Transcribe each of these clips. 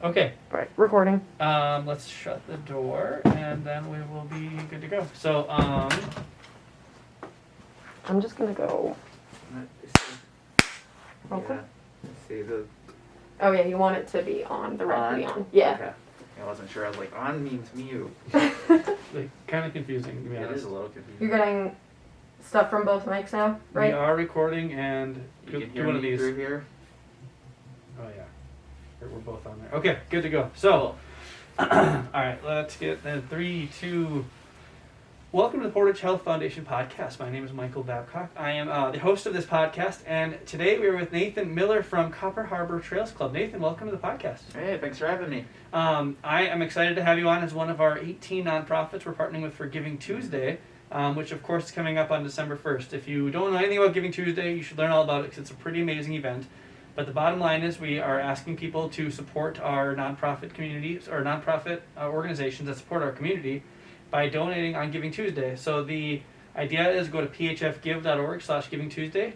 Okay. Right, recording. Let's shut the door and then we will be good to go. So, I'm just gonna go. Real quick. Let's see the Oh yeah, you want it to be on, directly on. Yeah. Okay. I wasn't sure. I was like, on means mute. like, kind of confusing to be It honest. is a little confusing. You're getting stuff from both mics now, We right? are recording and You do can hear one me of these. through here. Oh yeah. We're both on there. Okay, good to go. So, alright, let's get in 3, 2. Welcome to the Portage Health Foundation podcast. My name is Michael Babcock. I am the host of this podcast, and today we are with Nathan Miller from Copper Harbor Trails Club. Nathan, welcome to the podcast. Hey, thanks for having me. I am excited to have you on as one of our 18 nonprofits we're partnering with for Giving Tuesday, which of course is coming up on December 1st. If you don't know anything about Giving Tuesday, you should learn all about it because it's a pretty amazing event. But the bottom line is we are asking people to support our nonprofit communities or nonprofit organizations that support our community by donating on Giving Tuesday. So the idea is go to phfgive.org/givingtuesday,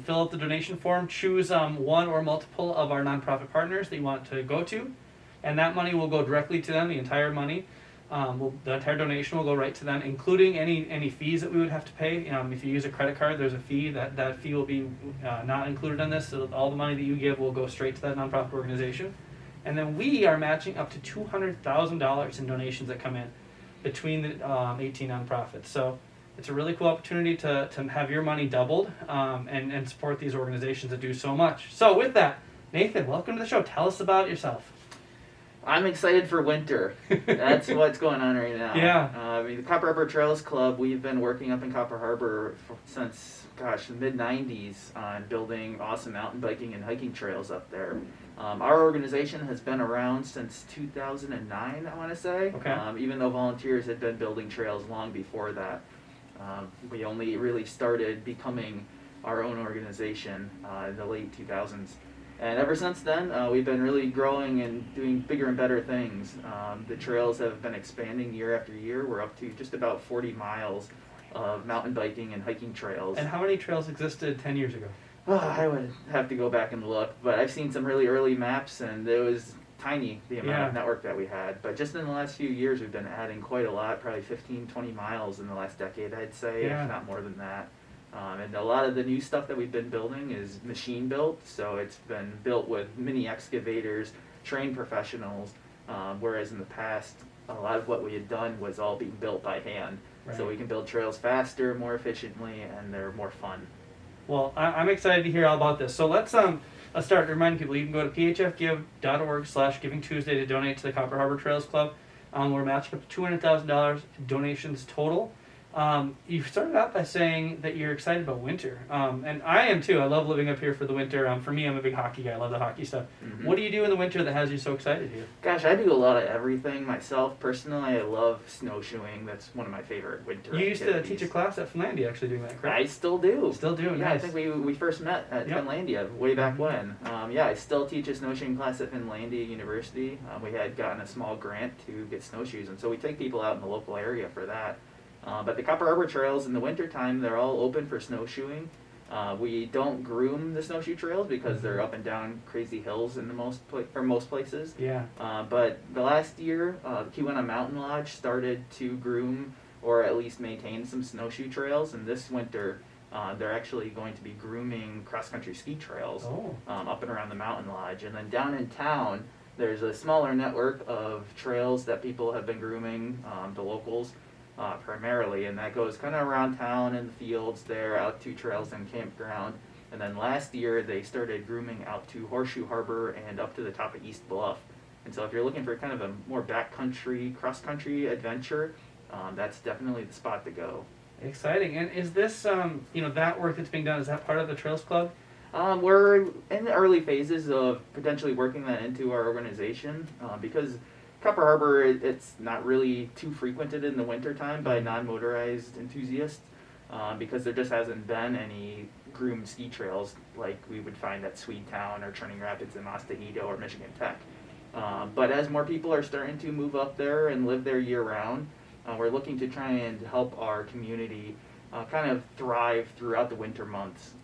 fill out the donation form, choose one or multiple of our nonprofit partners that you want to go to, and that money will go directly to them, the entire money. The entire donation will go right to them, including any fees that we would have to pay. If you use a credit card, there's a fee. That fee will be not included on this, so all the money that you give will go straight to that nonprofit organization. And then we are matching up to $200,000 in donations that come in between the 18 nonprofits. So it's a really cool opportunity to have your money doubled and support these organizations that do so much. So with that, Nathan, welcome to the show. Tell us about yourself. I'm excited for winter. That's what's going on right now. Yeah. The Copper Harbor Trails Club, we've been working up in Copper Harbor since, the mid-90s on building awesome mountain biking and hiking trails up there. Our organization has been around since 2009, I want to say. Okay. Even though volunteers had been building trails long before that. We only really started becoming our own organization in the late 2000s. And ever since then, we've been really growing and doing bigger and better things. The trails have been expanding year after year. We're up to just about 40 miles of mountain biking and hiking trails. And how many trails existed 10 years ago? I would have to go back and look, but I've seen some really early maps, and it was tiny, the amount of network that we had. But just in the last few years, we've been adding quite a lot, probably 15, 20 miles in the last decade, I'd say, if not more than that. And a lot of the new stuff that we've been building is machine built, so it's been built with mini excavators, trained professionals, whereas in the past, a lot of what we had done was all being built by hand. Right. So we can build trails faster, more efficiently, and they're more fun. Well, I'm excited to hear all about this. So let's start reminding people you can go to phfgive.org/givingtuesday to donate to the Copper Harbor Trails Club. We're matching up to $200,000 donations total. You started out by saying that you're excited about winter, and I am too. I love living up here for the winter. For me, I'm a big hockey guy. I love the hockey stuff. Mm-hmm. What do you do in the winter that has you so excited here? Gosh, I do a lot of everything myself. Personally, I love snowshoeing. That's one of my favorite winter You used activities. to teach a class at Finlandia, actually doing that, correct? I still do. Still do, Yeah, nice. I think we first met at Finlandia way back when. I still teach a snowshoeing class at Finlandia University. We had gotten a small grant to get snowshoes, and so we take people out in the local area for that. But the Copper Harbor trails in the wintertime, they're all open for snowshoeing. We don't groom the snowshoe trails because they're up and down crazy hills in most places. Yeah. But the last year, the Keemon Mountain Lodge started to groom or at least maintain some snowshoe trails. And this winter, they're actually going to be grooming cross-country ski trails up and around the Mountain Lodge. And then down in town, there's a smaller network of trails that people have been grooming, the locals. Primarily, and that goes kind of around town in the fields there, out to trails and campground. And then last year they started grooming out to Horseshoe Harbor and up to the top of East Bluff. And so if you're looking for kind of a more backcountry, cross-country adventure, that's definitely the spot to go. Exciting. And is this, that work that's being done, is that part of the Trails Club? We're in the early phases of potentially working that into our organization because Copper Harbor, it's not really too frequented in the wintertime by non-motorized enthusiasts because there just hasn't been any groomed ski trails like we would find at Swedetown or Turning Rapids in Mastahito or Michigan Tech. But as more people are starting to move up there and live there year-round, we're looking to try and help our community kind of thrive throughout the winter months.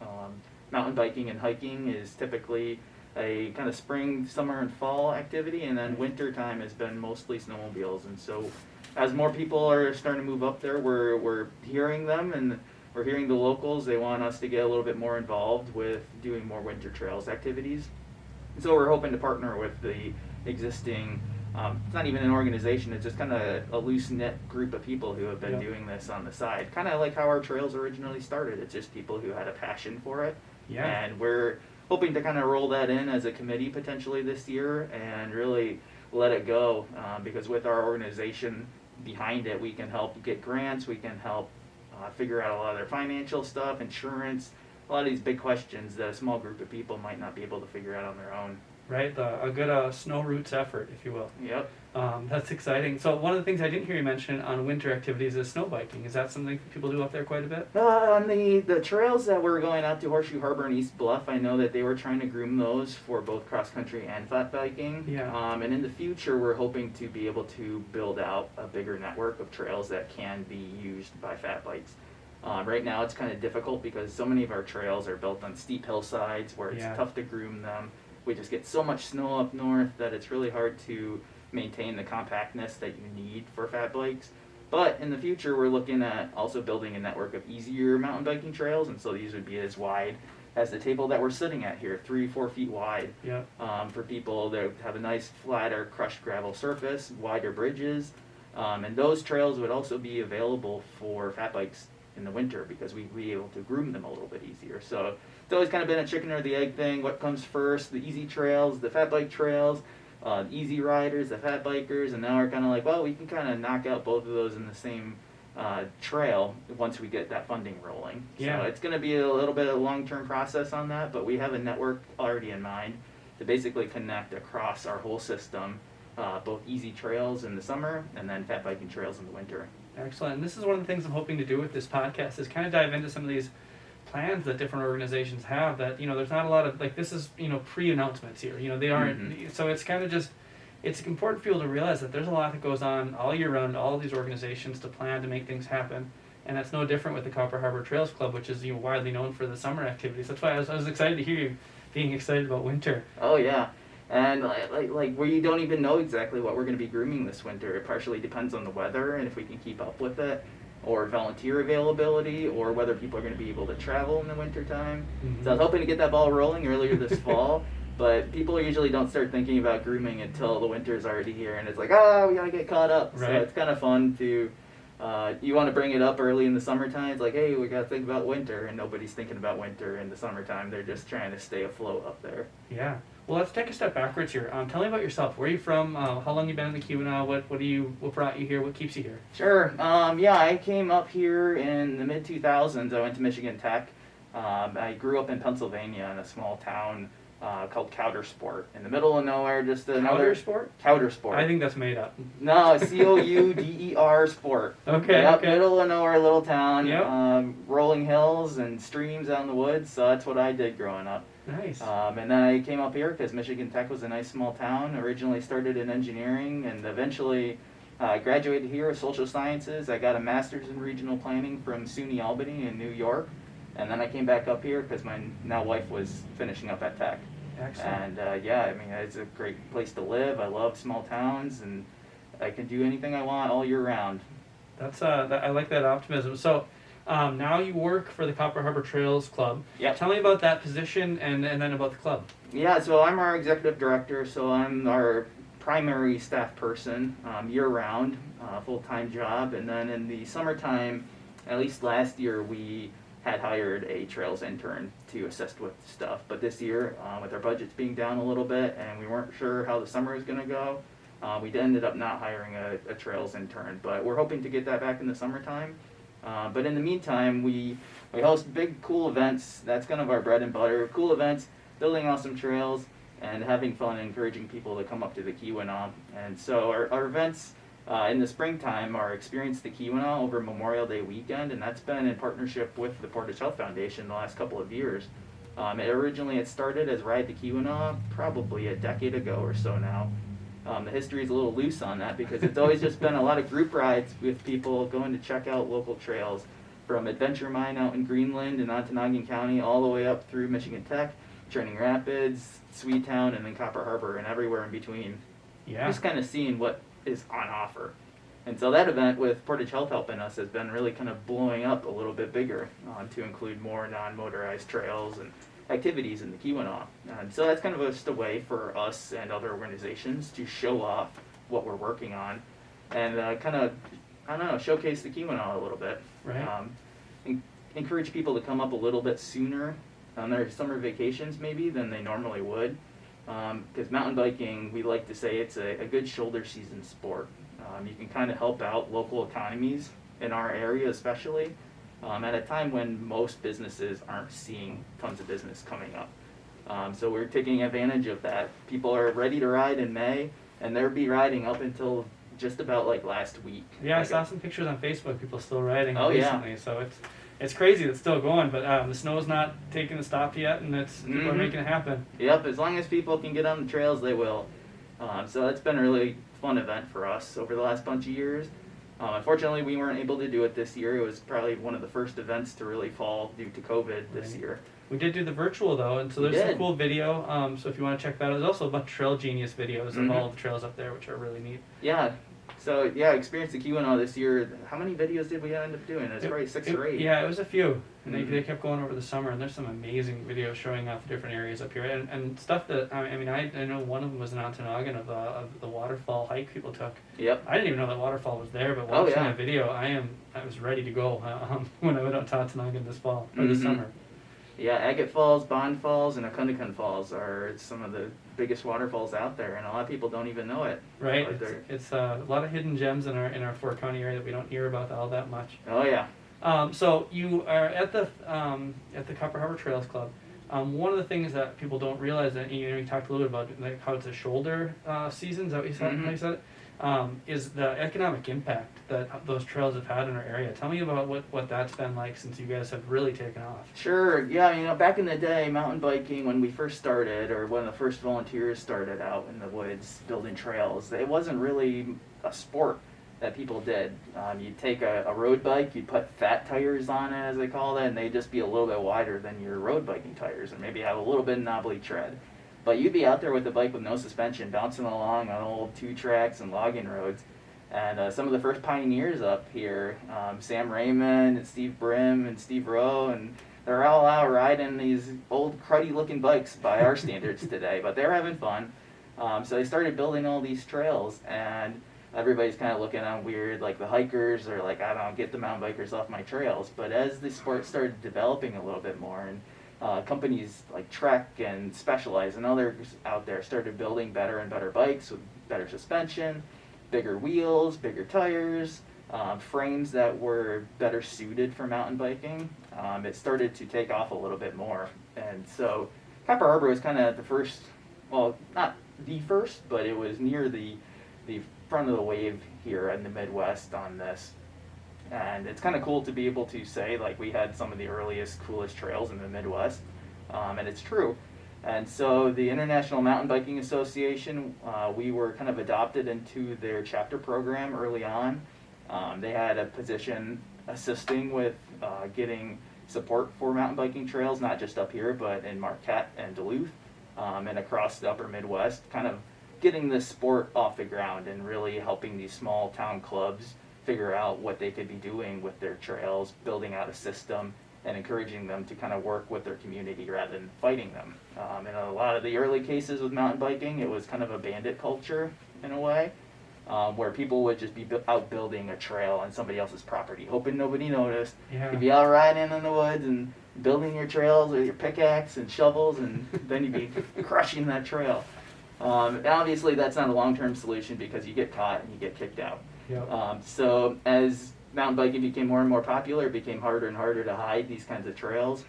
Mountain biking and hiking is typically a kind of spring, summer, and fall activity, and then winter time has been mostly snowmobiles. And so, as more people are starting to move up there, we're hearing them, and we're hearing the locals. They want us to get a little bit more involved with doing more winter trails activities. And so we're hoping to partner with the existing. It's not even an organization. It's just kind of a loose knit group of people who have been doing this on the side. Kind of like how our trails originally started. It's just people who had a passion for it. Yeah. And we're hoping to kind of roll that in as a committee potentially this year and really let it go, because with our organization behind it, we can help get grants, we can help figure out a lot of their financial stuff, insurance, a lot of these big questions that a small group of people might not be able to figure out on their own. Right, a good snow roots effort, if you will. Yep. That's exciting. So one of the things I didn't hear you mention on winter activities is snow biking. Is that something people do up there quite a bit? On the trails that we're going out to Horseshoe Harbor and East Bluff, I know that they were trying to groom those for both cross country and flat biking. Yeah. And in the future, we're hoping to be able to build out a bigger network of trails that can be used by fat bikes. Right now, it's kind of difficult because so many of our trails are built on steep hillsides where it's tough to groom them. We just get so much snow up north that it's really hard to maintain the compactness that you need for fat bikes. But in the future, we're looking at also building a network of easier mountain biking trails, and so these would be as wide as the table that we're sitting at here, 3-4 feet wide. Yeah. For people that have a nice flatter crushed gravel surface, wider bridges, and those trails would also be available for fat bikes in the winter because we'd be able to groom them a little bit easier. So it's always kind of been a chicken or the egg thing. What comes first? The easy trails, the fat bike trails, easy riders, the fat bikers, and now we're kind of like, well, we can kind of knock out both of those in the same trail once we get that funding rolling. Yeah. So it's going to be a little bit of a long-term process on that, but we have a network already in mind to basically connect across our whole system, both easy trails in the summer and then fat biking trails in the winter. Excellent. And this is one of the things I'm hoping to do with this podcast is kind of dive into some of these plans that different organizations have that, there's not a lot of, this is, pre-announcements here. They aren't, so it's kind of just, it's important for people to realize that there's a lot that goes on all year round, all of these organizations to plan to make things happen. And that's no different with the Copper Harbor Trails Club, which is widely known for the summer activities. That's why I was excited to hear you being excited about winter. Oh, yeah. And like we don't even know exactly what we're going to be grooming this winter. It partially depends on the weather and if we can keep up with it, or volunteer availability, or whether people are going to be able to travel in the wintertime. Mm-hmm. So I was hoping to get that ball rolling earlier this fall, but people usually don't start thinking about grooming until the winter's already here, and it's like, we got to get caught up. Right. So it's kind of fun to, you want to bring it up early in the summertime. It's like, hey, we got to think about winter, and nobody's thinking about winter in the summertime. They're just trying to stay afloat up there. Yeah. Well, let's take a step backwards here. Tell me about yourself. Where are you from? How long you been in the Keweenaw? What brought you here? What keeps you here? Sure. I came up here in the mid-2000s. I went to Michigan Tech. I grew up in Pennsylvania in a small town called Coudersport, in the middle of nowhere. Just another Coudersport? Coudersport. I think that's made up. No, Couder Sport. Okay. Yep, Okay. middle of nowhere, little town. Yep. Rolling hills and streams out in the woods. So that's what I did growing up. Nice. And then I came up here because Michigan Tech was a nice small town. Originally started in engineering and eventually graduated here with social sciences. I got a master's in regional planning from SUNY Albany in New York. And then I came back up here because my now wife was finishing up at Tech. Excellent. And it's a great place to live. I love small towns and I can do anything I want all year round. That's I like that optimism. So now you work for the Copper Harbor Trails Club. Yeah. Tell me about that position and then about the club. Yeah, so I'm our executive director, so I'm our primary staff person year-round, full-time job. And then in the summertime, at least last year, we had hired a trails intern to assist with stuff. But this year, with our budgets being down a little bit and we weren't sure how the summer was going to go, we ended up not hiring a trails intern. But we're hoping to get that back in the summertime. But in the meantime, we host big, cool events. That's kind of our bread and butter. Cool events, building awesome trails, and having fun and encouraging people to come up to the Keweenaw. And so our events in the springtime are Experience the Keweenaw over Memorial Day weekend, and that's been in partnership with the Portage Health Foundation the last couple of years. It started as Ride the Keweenaw probably a decade ago or so now. The history is a little loose on that because it's always just been a lot of group rides with people going to check out local trails from Adventure Mine out in Greenland and Ontonagon County all the way up through Michigan Tech Training Rapids, Sweetown, and then Copper Harbor, and everywhere in between. Yeah. Just kind of seeing what is on offer. And so that event with Portage Health helping us has been really kind of blowing up a little bit bigger to include more non-motorized trails and activities in the Keweenaw. And so that's kind of just a way for us and other organizations to show off what we're working on and kind of, I don't know, showcase the Keweenaw a little bit. Right. Encourage people to come up a little bit sooner on their summer vacations maybe than they normally would. Because mountain biking, we like to say it's a good shoulder season sport. You can kind of help out local economies in our area especially at a time when most businesses aren't seeing tons of business coming up. So we're taking advantage of that. People are ready to ride in May, and they'll be riding up until just about like last week. Yeah, like I saw some pictures on Facebook, people still riding Oh, yeah. recently, so it's crazy it's still going, but the snow's not taking the stop yet, and people are making it happen. Yep, as long as people can get on the trails, they will. So that's been a really fun event for us over the last bunch of years. Unfortunately, we weren't able to do it this year. It was probably one of the first events to really fall due to COVID this Right. year. We did do the virtual though, and so We there's some did. cool video. So if you want to check that out, there's also a bunch of Trail Genius videos Mhm. of all the trails up there, which are really neat. Yeah. So yeah, experienced the Keweenaw this year. How many videos did we end up doing? It was probably 6 or 8. Yeah, it was a few, and Mhm. they kept going over the summer, and there's some amazing videos showing off the different areas up here, and stuff that I mean I know one of them was in Ontonagon of the waterfall hike people took. Yep. I didn't even know that waterfall was there, but Oh, watching yeah. that video, I was ready to go when I went out to Ontonagon this fall or this Mhm. summer. Yeah, Agate Falls, Bond Falls, and Akundakun Falls are some of the biggest waterfalls out there, and a lot of people don't even know it. Right, Like it's a lot of hidden gems in our Fort County area that we don't hear about all that much. Oh yeah. So you are at the Copper Harbor Trails Club. One of the things that people don't realize that you talked a little bit about like how it's a shoulder season. Is that what you said? Mhm. How you said it? Is the economic impact that those trails have had in our area. Tell me about what that's been like since you guys have really taken off. Sure. Yeah, back in the day, mountain biking, when we first started, or when the first volunteers started out in the woods building trails, it wasn't really a sport that people did. You'd take a road bike, you'd put fat tires on it, as they call it, and they'd just be a little bit wider than your road biking tires, and maybe have a little bit of knobbly tread. But you'd be out there with a bike with no suspension, bouncing along on old 2-tracks and logging roads. And some of the first pioneers up here, Sam Raymond and Steve Brim and Steve Rowe, and they're all out riding these old cruddy-looking bikes by our standards today, but they're having fun. So they started building all these trails, and everybody's kind of looking on weird, like the hikers are like, I don't get the mountain bikers off my trails. But as the sport started developing a little bit more, and companies like Trek and Specialized and others out there started building better and better bikes with better suspension, bigger wheels, bigger tires, frames that were better suited for mountain biking, it started to take off a little bit more. And so Copper Harbor was kind of the first, well, not the first, but it was near the front of the wave here in the Midwest on this. And it's kind of cool to be able to say, like, we had some of the earliest, coolest trails in the Midwest, and it's true. And so the International Mountain Biking Association, we were kind of adopted into their chapter program early on. They had a position assisting with getting support for mountain biking trails, not just up here, but in Marquette and Duluth, and across the upper Midwest, kind of getting this sport off the ground and really helping these small town clubs figure out what they could be doing with their trails, building out a system, and encouraging them to kind of work with their community rather than fighting them. In a lot of the early cases with mountain biking, it was kind of a bandit culture in a way, where people would just be out building a trail on somebody else's property, hoping nobody noticed. Yeah. You'd be out riding in the woods and building your trails with your pickaxe and shovels, and then you'd be crushing that trail. And obviously, that's not a long-term solution because you get caught and you get kicked out. Yep. So as mountain biking became more and more popular, it became harder and harder to hide these kinds of trails.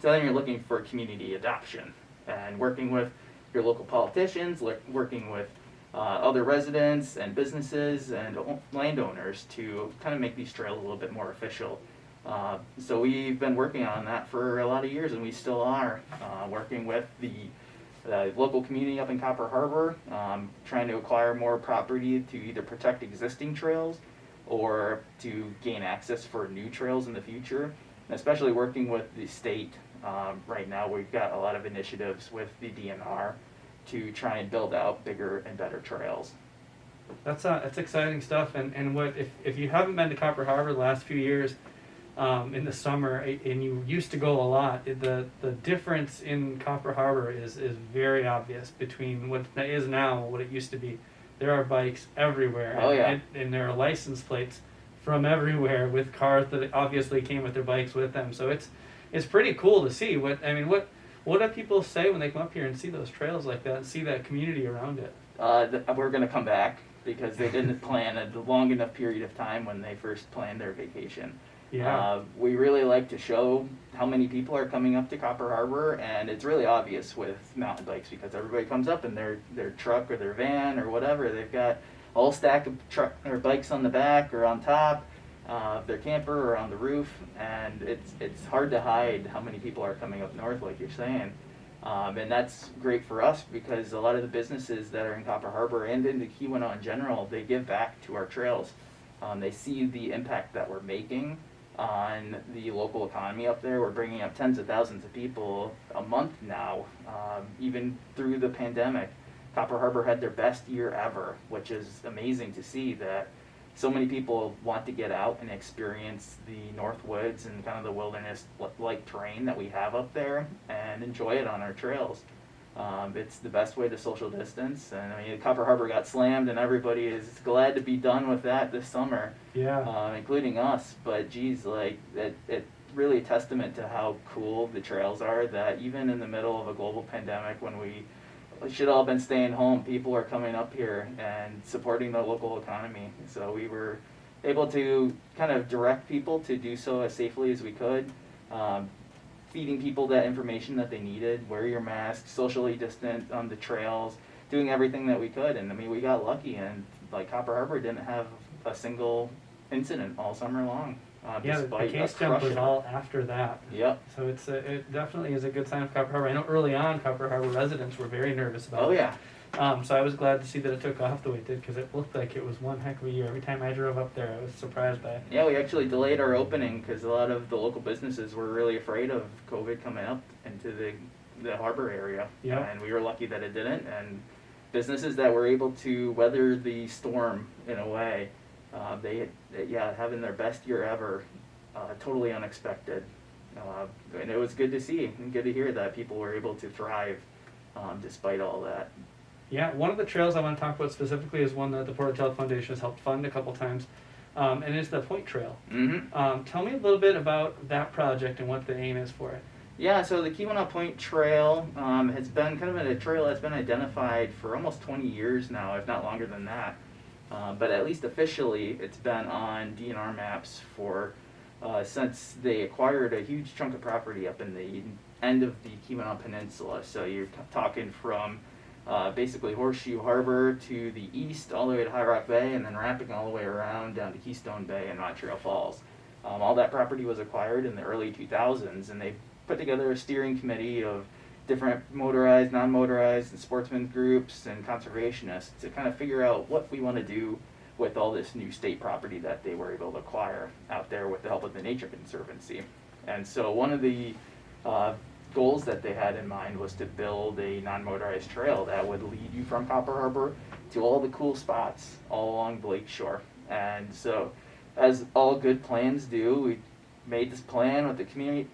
So then you're looking for community adoption and working with your local politicians, working with other residents and businesses and landowners to kind of make these trails a little bit more official. So we've been working on that for a lot of years, and we still are working with the local community up in Copper Harbor, trying to acquire more property to either protect existing trails or to gain access for new trails in the future, and especially working with the state Right now, we've got a lot of initiatives with the DNR to try and build out bigger and better trails. That's exciting stuff. And what if you haven't been to Copper Harbor the last few years, in the summer, and you used to go a lot, the difference in Copper Harbor is very obvious between what it is now and what it used to be. There are bikes everywhere. Oh, yeah. And there are license plates from everywhere with cars that obviously came with their bikes with them. So it's pretty cool to see. What do people say when they come up here and see those trails like that and see that community around it? We're going to come back because they didn't plan a long enough period of time when they first planned their vacation. Yeah. We really like to show how many people are coming up to Copper Harbor, and it's really obvious with mountain bikes because everybody comes up in their truck or their van or whatever. They've got a whole stack of truck or bikes on the back or on top of their camper or on the roof, and it's hard to hide how many people are coming up north, like you're saying. And that's great for us because a lot of the businesses that are in Copper Harbor and into Keemon in general, they give back to our trails. They see the impact that we're making on the local economy up there. We're bringing up tens of thousands of people a month now, even through the pandemic. Copper Harbor had their best year ever, which is amazing to see that so many people want to get out and experience the North Woods and kind of the wilderness-like terrain that we have up there and enjoy it on our trails. It's the best way to social distance, and I mean, Copper Harbor got slammed, and everybody is glad to be done with that this summer, including us. But geez, like it really a testament to how cool the trails are. That even in the middle of a global pandemic, when we should all been staying home, people are coming up here and supporting the local economy. So we were able to kind of direct people to do so as safely as we could. Feeding people that information that they needed, wear your mask, socially distant on the trails, doing everything that we could. And I mean, we got lucky, and like Copper Harbor didn't have a single incident all summer long. The case jump was all after that. Yep. So it definitely is a good sign of Copper Harbor. I know early on Copper Harbor residents were very nervous about it. Oh yeah. So I was glad to see that it took off the way it did because it looked like it was one heck of a year. Every time I drove up there, I was surprised by it. Yeah, we actually delayed our opening because a lot of the local businesses were really afraid of COVID coming up into the harbor area. Yeah. And we were lucky that it didn't. And businesses that were able to weather the storm in a way, having their best year ever, totally unexpected. And it was good to see and good to hear that people were able to thrive despite all that. Yeah, one of the trails I want to talk about specifically is one that the Portage Health Foundation has helped fund a couple times, and it's the Point Trail. Mm-hmm. Tell me a little bit about that project and what the aim is for it. Yeah, so the Keemon Point Trail has been kind of a trail that's been identified for almost 20 years now, if not longer than that. But at least officially, it's been on DNR maps for since they acquired a huge chunk of property up in the end of the Keemon Peninsula. So you're talking from basically Horseshoe Harbor to the east, all the way to High Rock Bay, and then wrapping all the way around down to Keystone Bay and Montreal Falls. All that property was acquired in the early 2000s, and they put together a steering committee of different motorized, non-motorized, and sportsman groups and conservationists to kind of figure out what we want to do with all this new state property that they were able to acquire out there with the help of the Nature Conservancy. And so one of the goals that they had in mind was to build a non-motorized trail that would lead you from Copper Harbor to all the cool spots all along the lake shore. And so, as all good plans do, we made this plan with the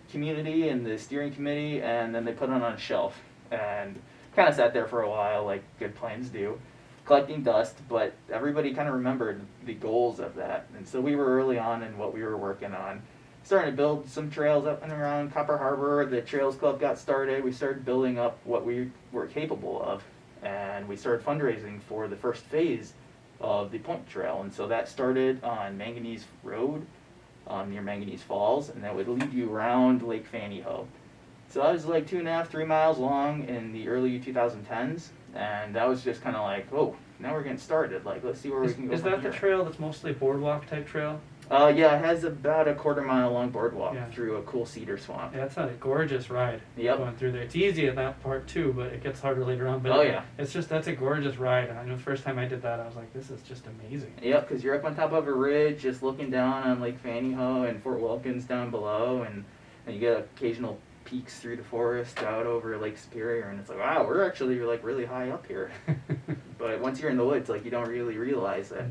community and the steering committee, and then they put it on a shelf and kind of sat there for a while like good plans do, collecting dust, but everybody kind of remembered the goals of that. And so we were early on in what we were working on, starting to build some trails up and around Copper Harbor. The Trails Club got started. We started building up what we were capable of, and we started fundraising for the first phase of the Point Trail. And so that started on Manganese Road near Manganese Falls, and that would lead you around Lake Fanny Ho. So that was like 2.5, 3 miles long in the early 2010s, and that was just kind of like, oh, now we're getting started. Like, let's see where we can go. Is from that here. the trail that's mostly boardwalk type trail? Yeah, it has about a 1/4 mile long boardwalk Yeah. through a cool cedar swamp. Yeah, it's a gorgeous ride. Yep. Going through there. It's easy at that part too, but it gets harder later on. But Oh, yeah. it's just that's a gorgeous ride. I know the first time I did that, I was like, this is just amazing. Yep, because you're up on top of a ridge, just looking down on Lake Fanny Ho and Fort Wilkins down below, and you get occasional peeks through the forest out over Lake Superior, and it's like, wow, we're actually like really high up here. But once you're in the woods, like you don't really realize it.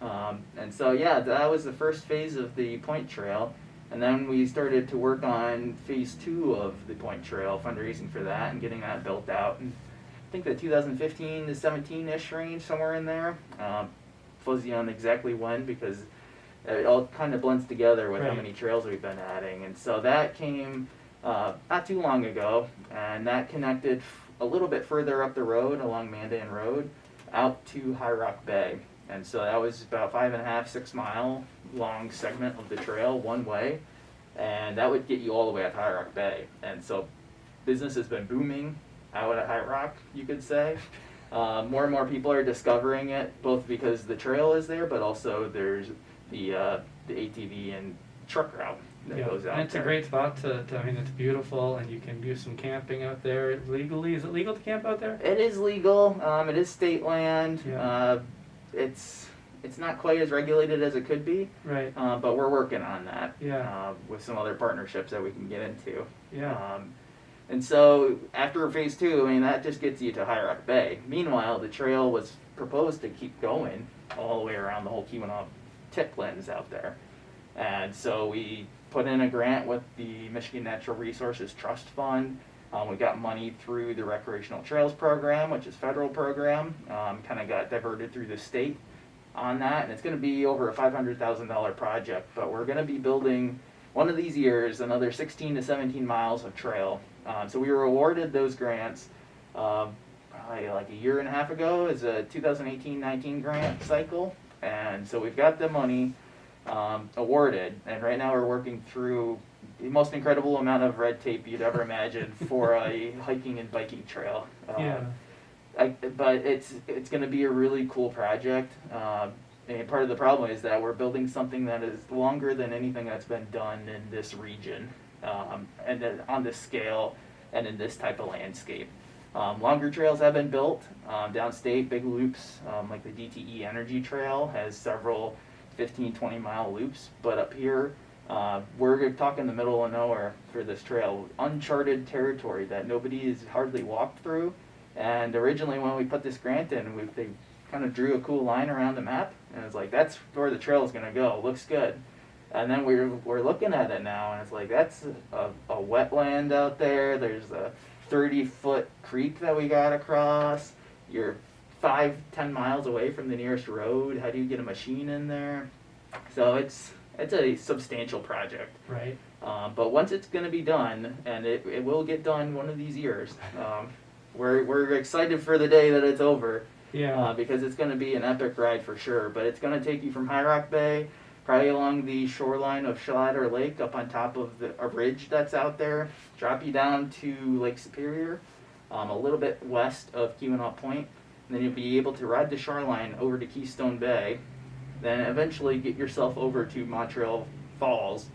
And so yeah, that was the first phase of the Point Trail. And then we started to work on phase 2 of the Point Trail, fundraising for that and getting that built out. And I think the 2015 to 17-ish range, somewhere in there. Fuzzy on exactly when, because it all kind of blends together with how many trails we've been adding. And so that came not too long ago, and that connected a little bit further up the road along Mandan Road out to High Rock Bay. And so that was about 5.5, 6 mile long segment of the trail one way, and that would get you all the way at High Rock Bay. And so business has been booming out at High Rock, you could say. More and more people are discovering it, both because the trail is there, but also there's the ATV and truck route that goes out and it's there. a great spot to, I mean, it's beautiful, and you can do some camping out there legally. Is it legal to camp out there? It is legal. It is state land. Yeah. It's not quite as regulated as it could be. Right. But we're working on that. Yeah. With some other partnerships that we can get into. Yeah. And so after phase 2, I mean, that just gets you to High Rock Bay. Meanwhile, the trail was proposed to keep going all the way around the whole Keemon tiplands out there. And so we put in a grant with the Michigan Natural Resources Trust Fund. We got money through the Recreational Trails Program, which is a federal program. Kind of got diverted through the state on that, and it's going to be over a $500,000 project. But we're going to be building, one of these years, another 16 to 17 miles of trail. So we were awarded those grants probably like a year and a half ago as a 2018-19 grant cycle. And so we've got the money awarded, and right now we're working through the most incredible amount of red tape you'd ever imagine for a hiking and biking trail. But it's going to be a really cool project. And part of the problem is that we're building something that is longer than anything that's been done in this region, and on this scale and in this type of landscape. Longer trails have been built downstate, big loops, like the DTE Energy Trail has several 15, 20-mile loops. But up here, we're talking the middle of nowhere for this trail, uncharted territory that nobody has hardly walked through. And originally when we put this grant in, they kind of drew a cool line around the map, and it's like, that's where the trail is going to go. Looks good. And then we're looking at it now, and it's like, that's a wetland out there. There's a 30-foot creek that we got across. You're 5-10 miles away from the nearest road. How do you get a machine in there? So it's a substantial project. Right. But once it's going to be done, and it will get done one of these years, we're excited for the day that it's over. Yeah. Because it's going to be an epic ride for sure. But it's going to take you from High Rock Bay, probably along the shoreline of Shalatter Lake, up on top of a ridge that's out there, drop you down to Lake Superior, a little bit west of Keemon Point, and then you'll be able to ride the shoreline over to Keystone Bay, then eventually get yourself over to Montreal Falls,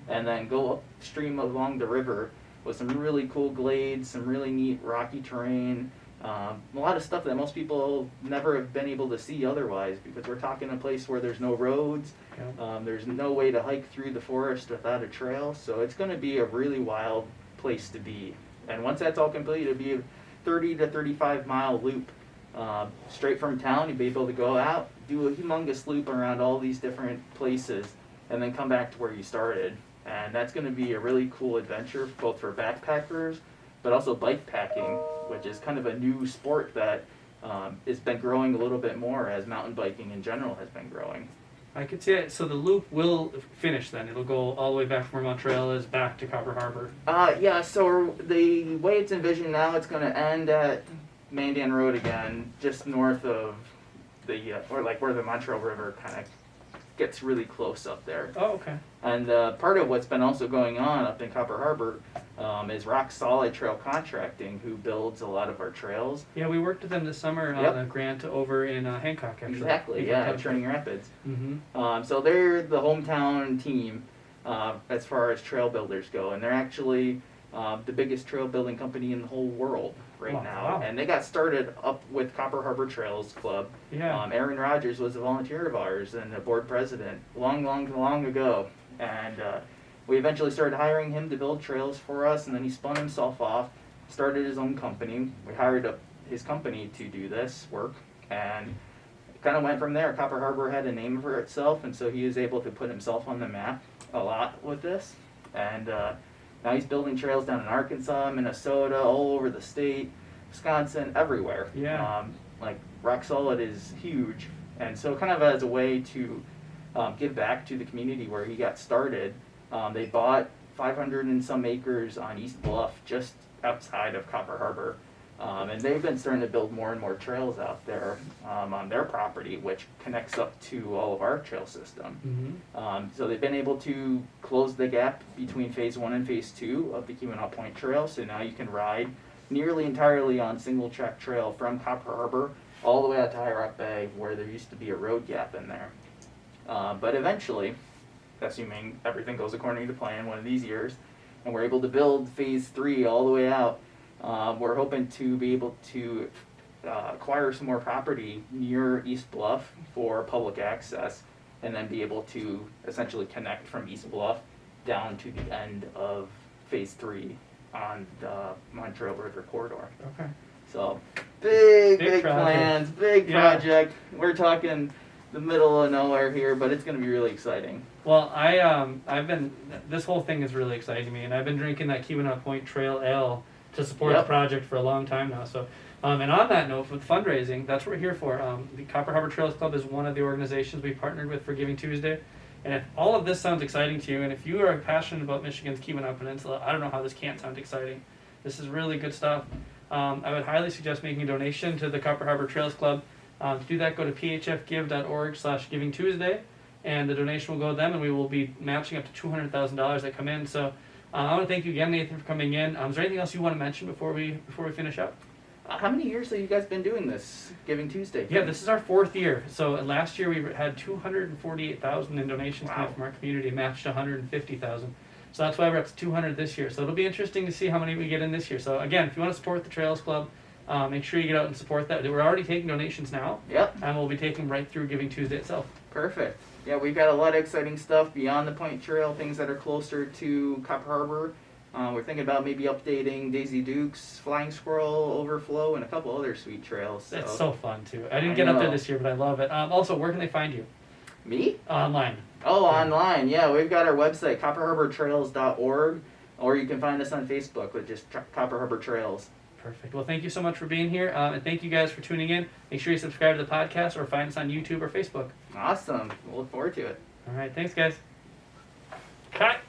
and then go upstream along the river with some really cool glades, some really neat rocky terrain, a lot of stuff that most people never have been able to see otherwise, because we're talking a place where there's no roads, there's no way to hike through the forest without a trail, so it's going to be a really wild place to be. And once that's all complete, it'll be a 30 to 35 mile loop straight from town. You'll be able to go out, do a humongous loop around all these different places, and then come back to where you started. And that's going to be a really cool adventure, both for backpackers, but also bike packing, which is kind of a new sport that has been growing a little bit more as mountain biking in general has been growing. I could see it. So the loop will finish then. It'll go all the way back from where Montreal is back to Copper Harbor. Yeah, so the way it's envisioned now, it's going to end at Mandan Road again, just north of or like where the Montreal River kind of gets really close up there. Oh, okay. And part of what's been also going on up in Copper Harbor is Rock Solid Trail Contracting, who builds a lot of our trails. Yeah, we worked with them this summer on a grant over in Hancock, actually. Exactly, yeah, Turning Rapids. Mm-hmm. So they're the hometown team as far as trail builders go, and they're actually the biggest trail building company in the whole world right now. Wow. And they got started up with Copper Harbor Trails Club. Yeah. Aaron Rodgers was a volunteer of ours and a board president long ago. And we eventually started hiring him to build trails for us, and then he spun himself off, started his own company. We hired up his company to do this work, and it kind of went from there. Copper Harbor had a name for itself, and so he was able to put himself on the map a lot with this. And now he's building trails down in Arkansas, Minnesota, all over the state, Wisconsin, everywhere. Yeah. Like Rock Solid is huge, and so kind of as a way to give back to the community where he got started, they bought 500 and some acres on East Bluff, just outside of Copper Harbor. And they've been starting to build more and more trails out there on their property, which connects up to all of our trail system. So they've been able to close the gap between Phase 1 and Phase 2 of the Keemon Point Trail, so now you can ride nearly entirely on single track trail from Copper Harbor all the way out to High Rock Bay, where there used to be a road gap in there. But eventually, assuming everything goes according to plan one of these years, and we're able to build Phase 3 all the way out, we're hoping to be able to acquire some more property near East Bluff for public access, and then be able to essentially connect from East Bluff down to the end of Phase 3 on the Montreal River Corridor. Okay. So, big project. plans, big Yeah. project. We're talking the middle of nowhere here, but it's going to be really exciting. Well, this whole thing is really exciting to me, and I've been drinking that Keemon Point Trail Ale to support Yep. the project for a long time now. So, and on that note, with fundraising, that's what we're here for. The Copper Harbor Trails Club is one of the organizations we partnered with for Giving Tuesday. And if all of this sounds exciting to you, and if you are passionate about Michigan's Keemon Peninsula, I don't know how this can't sound exciting. This is really good stuff. I would highly suggest making a donation to the Copper Harbor Trails Club. To do that, go to phfgive.org/givingtuesday, and the donation will go to them, and we will be matching up to $200,000 that come in. So I want to thank you again, Nathan, for coming in. Is there anything else you want to mention before we finish up? How many years have you guys been doing this Giving Tuesday? Yeah, this is our 4th year. So last year we had 248,000 in donations coming from our community, matched 150,000. So that's why we're up to 200 this year. So it'll be interesting to see how many we get in this year. So again, if you want to support the Trails Club, make sure you get out and support that. We're already taking donations now. Yep. And we'll be taking them right through Giving Tuesday itself. Perfect. Yeah, we've got a lot of exciting stuff beyond the Point Trail, things that are closer to Copper Harbor. We're thinking about maybe updating Daisy Duke's Flying Squirrel Overflow and a couple other sweet trails. It's so fun too. I didn't get up there know. this year, but I love it. Also, where can they find you? Me? Online. Oh, online. Yeah, we've got our website, copperharbortrails.org, or you can find us on Facebook with just Copper Harbor Trails. Perfect. Well, thank you so much for being here, and thank you guys for tuning in. Make sure you subscribe to the podcast or find us on YouTube or Facebook. Awesome. We'll look forward to it. All right. Thanks, guys. Cut.